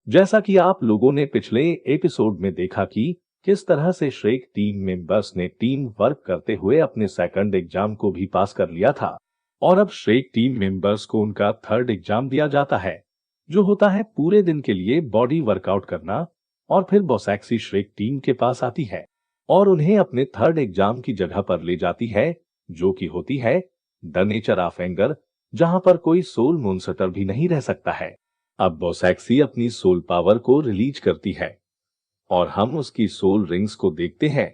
जैसा कि आप लोगों ने पिछले एपिसोड में देखा कि किस तरह से श्रेक टीम मेंबर्स ने टीम वर्क करते हुए अपने सेकंड एग्जाम को भी पास कर लिया था और अब श्रेक टीम मेंबर्स को उनका थर्ड एग्जाम दिया जाता है, जो होता है पूरे दिन के लिए बॉडी वर्कआउट करना। और फिर बोसैक्सी श्रेक टीम के पास आती है और उन्हें अपने थर्ड एग्जाम की जगह पर ले जाती है, जो कि होती है द नेचर ऑफ एंगर, जहां पर कोई सोल मोन्स्टर भी नहीं रह सकता है। अब बोसैक्सी अपनी सोल पावर को रिलीज करती है और हम उसकी सोल रिंग्स को देखते हैं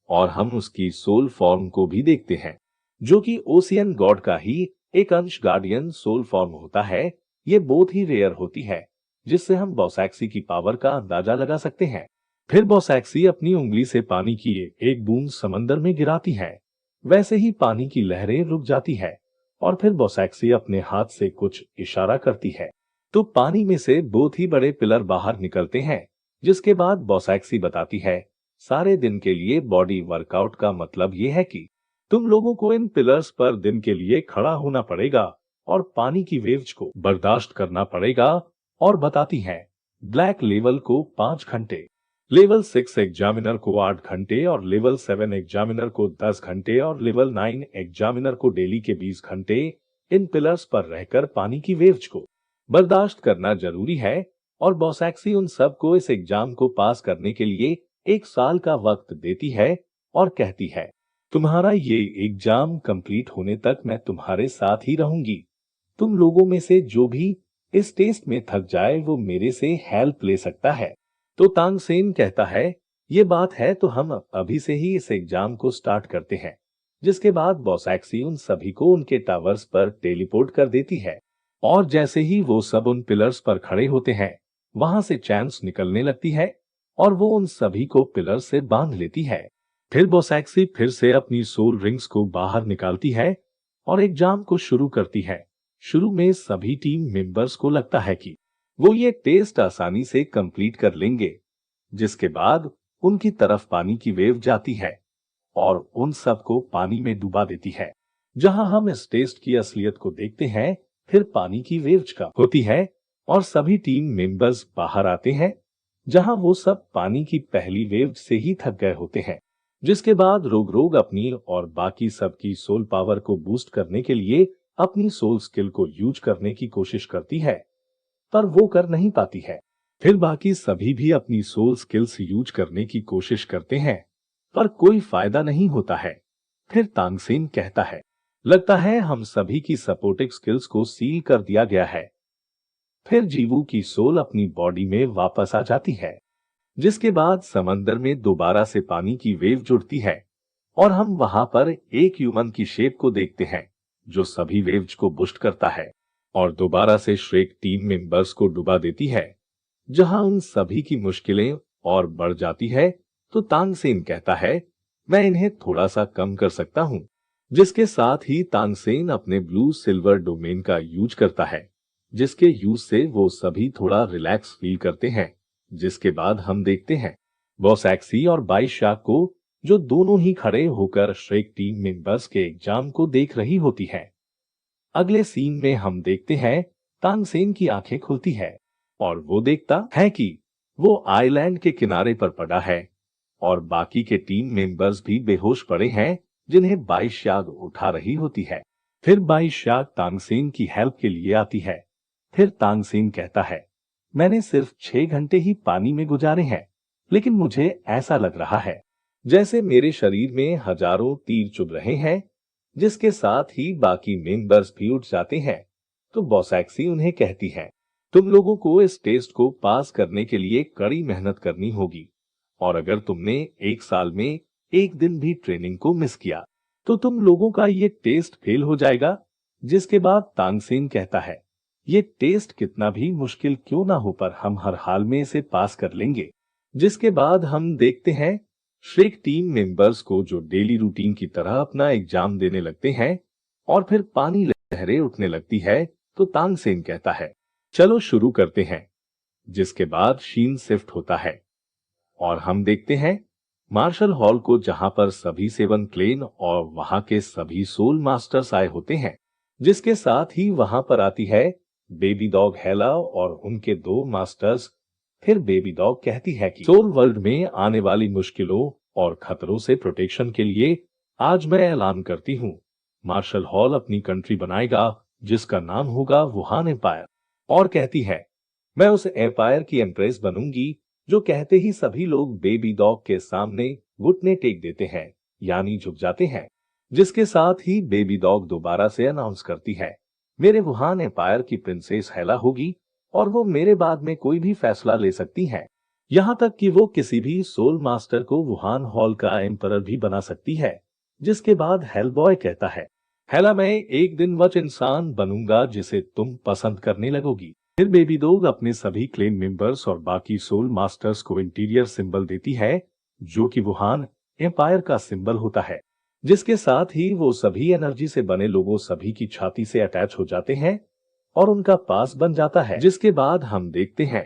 और हम उसकी सोल फॉर्म को भी देखते हैं, जो कि ओशियन गॉड का ही एक अंश गार्डियन सोल फॉर्म होता है। ये बहुत ही रेयर होती है, जिससे हम बोसैक्सी की पावर का अंदाजा लगा सकते हैं। फिर बोसैक्सी अपनी उंगली से पानी की एक बूंद समंदर में गिराती है। वैसे ही पानी की लहरें रुक जाती है और फिर बोसैक्सी अपने हाथ से कुछ इशारा करती है, तो पानी में से बहुत ही बड़े पिलर बाहर निकलते हैं। जिसके बाद बोसैक्सी बताती है, सारे दिन के लिए बॉडी वर्कआउट का मतलब ये है कि तुम लोगों को इन पिलर्स पर दिन के लिए खड़ा होना पड़ेगा और पानी की वेव्स को बर्दाश्त करना पड़ेगा। और बताती है, ब्लैक लेवल को 5 घंटे, लेवल 6 एग्जामिनर को 8 घंटे और लेवल 7 एग्जामिनर को 10 घंटे और लेवल 9 एग्जामिनर को डेली के 20 घंटे इन पिलर्स पर रहकर पानी की वेव्स को बर्दाश्त करना जरूरी है। और बोसैक्सी उन सब को इस एग्जाम को पास करने के लिए 1 साल का वक्त देती है और कहती है, तुम्हारा ये एग्जाम कंप्लीट होने तक मैं तुम्हारे साथ ही रहूंगी। तुम लोगों में से जो भी इस टेस्ट में थक जाए वो मेरे से हेल्प ले सकता है। तो तांगसेन कहता है, ये बात है तो हम अभी से ही इस एग्जाम को स्टार्ट करते हैं। जिसके बाद बोसैक्सी उन सभी को उनके टावर्स पर टेलीपोर्ट कर देती है और जैसे ही वो सब उन पिलर्स पर खड़े होते हैं, वहां से चैंस निकलने लगती है और वो उन सभी को पिलर से बांध लेती है। फिर बोसैक्सी फिर से अपनी सोल रिंग्स को बाहर निकालती है और एग्जाम को शुरू करती है। शुरू में सभी टीम मेंबर्स को लगता है कि वो ये टेस्ट आसानी से कंप्लीट कर लेंगे। जिसके बाद उनकी तरफ पानी की वेव जाती है और उन सबको पानी में डुबा देती है, जहां हम इस टेस्ट की असलियत को देखते हैं। फिर पानी की वेव्स का होती है और सभी टीम मेंबर्स बाहर आते हैं, जहां वो सब पानी की पहली वेव से ही थक गए होते हैं। जिसके बाद रोग रोग अपनी और बाकी सबकी सोल पावर को बूस्ट करने के लिए अपनी सोल स्किल को यूज करने की कोशिश करती है, पर वो कर नहीं पाती है। फिर बाकी सभी भी अपनी सोल स्किल्स यूज करने की कोशिश करते हैं, पर कोई फायदा नहीं होता है। फिर तांगसेन कहता है, लगता है हम सभी की सपोर्टिव स्किल्स को सील कर दिया गया है। फिर जीवू की सोल अपनी बॉडी में वापस आ जाती है, जिसके बाद समंदर में दोबारा से पानी की वेव जुड़ती है और हम वहां पर एक ह्यूमन की शेप को देखते हैं, जो सभी वेव्स को बूस्ट करता है और दोबारा से श्रेक टीम मेंबर्स को डुबा देती है, जहां उन सभी की मुश्किलें और बढ़ जाती है। तो तांगसेन कहता है, मैं इन्हें थोड़ा सा कम कर सकता हूं। जिसके साथ ही तांगसेन अपने ब्लू सिल्वर डोमेन का यूज करता है, जिसके यूज से वो सभी थोड़ा रिलैक्स फील करते हैं। जिसके बाद हम देखते हैं बोसैक्सी और बाईशाक को, जो दोनों ही खड़े होकर श्रेक टीम मेंबर्स के एग्जाम को देख रही होती है। अगले सीन में हम देखते हैं तांगसेन की आंखें खुलती है और वो देखता है कि वो आइलैंड के किनारे पर पड़ा है और बाकी के टीम मेंबर्स भी बेहोश पड़े हैं, जिन्हें बाईशाक उठा रही होती है। फिर बाईशाक तांगसेन की हेल्प के लिए आती है। फिर तांगसेन कहता है, मैंने सिर्फ 6 घंटे ही पानी में गुजारे हैं, लेकिन मुझे ऐसा लग रहा है जैसे मेरे शरीर में हजारों तीर चुभ रहे हैं। जिसके साथ ही बाकी मेंबर्स भी उठ जाते हैं। तो बोसैक्सी उन्हें कहती है, तुम लोगों को इस टेस्ट को पास करने के लिए कड़ी मेहनत करनी होगी और अगर तुमने 1 साल में एक दिन भी ट्रेनिंग को मिस किया तो तुम लोगों का ये टेस्ट फेल हो जाएगा। जिसके बाद तांगसेन कहता है, ये टेस्ट कितना भी मुश्किल क्यों ना हो पर हम हर हाल में इसे पास कर लेंगे। जिसके बाद हम देखते हैं श्रेक टीम मेंबर्स को, जो डेली रूटीन की तरह अपना एग्जाम देने लगते हैं और फिर पानी लहरें उठने लगती है। तो तांगसेन कहता है, चलो शुरू करते हैं। जिसके बाद शीन शिफ्ट होता है और हम देखते हैं मार्शल हॉल को, जहां पर सभी 7 क्लेन और वहां के सभी सोल मास्टर्स आए होते हैं। जिसके साथ ही वहां पर आती है बेबी डॉग हेला और उनके 2 मास्टर्स, फिर बेबी डॉग कहती है कि सोल वर्ल्ड में आने वाली मुश्किलों और खतरों से प्रोटेक्शन के लिए आज मैं ऐलान करती हूँ, मार्शल हॉल अपनी कंट्री बनाएगा जिसका नाम होगा वुहान एम्पायर। और कहती है, मैं उस एम्पायर की एम्प्रेस बनूंगी। जो कहते ही सभी लोग बेबी डॉग के सामने घुटने टेक देते हैं, यानी झुक जाते हैं। जिसके साथ ही बेबी डॉग दोबारा से अनाउंस करती है, मेरे वुहान एम्पायर की प्रिंसेस हेला होगी और वो मेरे बाद में कोई भी फैसला ले सकती है। यहाँ तक कि वो किसी भी सोल मास्टर को वुहान हॉल का एम्परर भी बना सकती है। जिसके बाद हेलबॉय कहता है, हेला मैं एक दिन वच इंसान बनूंगा जिसे तुम पसंद करने लगोगी। फिर बेबी डॉग अपने सभी क्लेन मेंबर्स और बाकी सोल मास्टर्स को इंटीरियर सिंबल देती है, जो कि वुहान एम्पायर का सिंबल होता है। जिसके साथ ही वो सभी एनर्जी से बने लोगों सभी की छाती से अटैच हो जाते हैं और उनका पास बन जाता है। जिसके बाद हम देखते हैं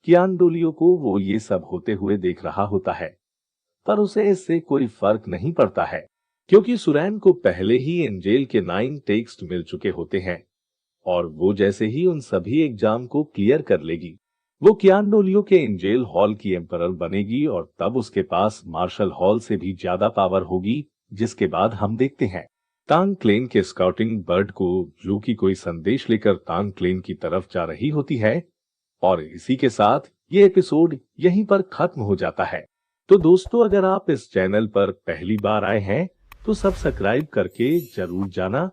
कि आंडोलियो को वो ये सब होते हुए देख रहा होता है, पर उसे इससे कोई फर्क नहीं पड़ता है, क्योंकि सुरैन को पहले ही एंजेल के 9 टेक्स्ट मिल चुके होते हैं और वो जैसे ही उन सभी एग्जाम को क्लियर कर लेगी, वो कियानडोलियो के एंजेल हॉल की एम्परर बनेगी और तब उसके पास मार्शल हॉल से भी ज्यादा पावर होगी। जिसके बाद हम देखते हैं तांग क्लेन के स्काउटिंग बर्ड को, जो कि कोई संदेश लेकर तांग क्लेन की तरफ जा रही होती है। और इसी के साथ ये एपिसोड यहीं पर खत्म हो जाता है। तो दोस्तों, अगर आप इस चैनल पर पहली बार आए हैं तो सब्सक्राइब करके जरूर जाना।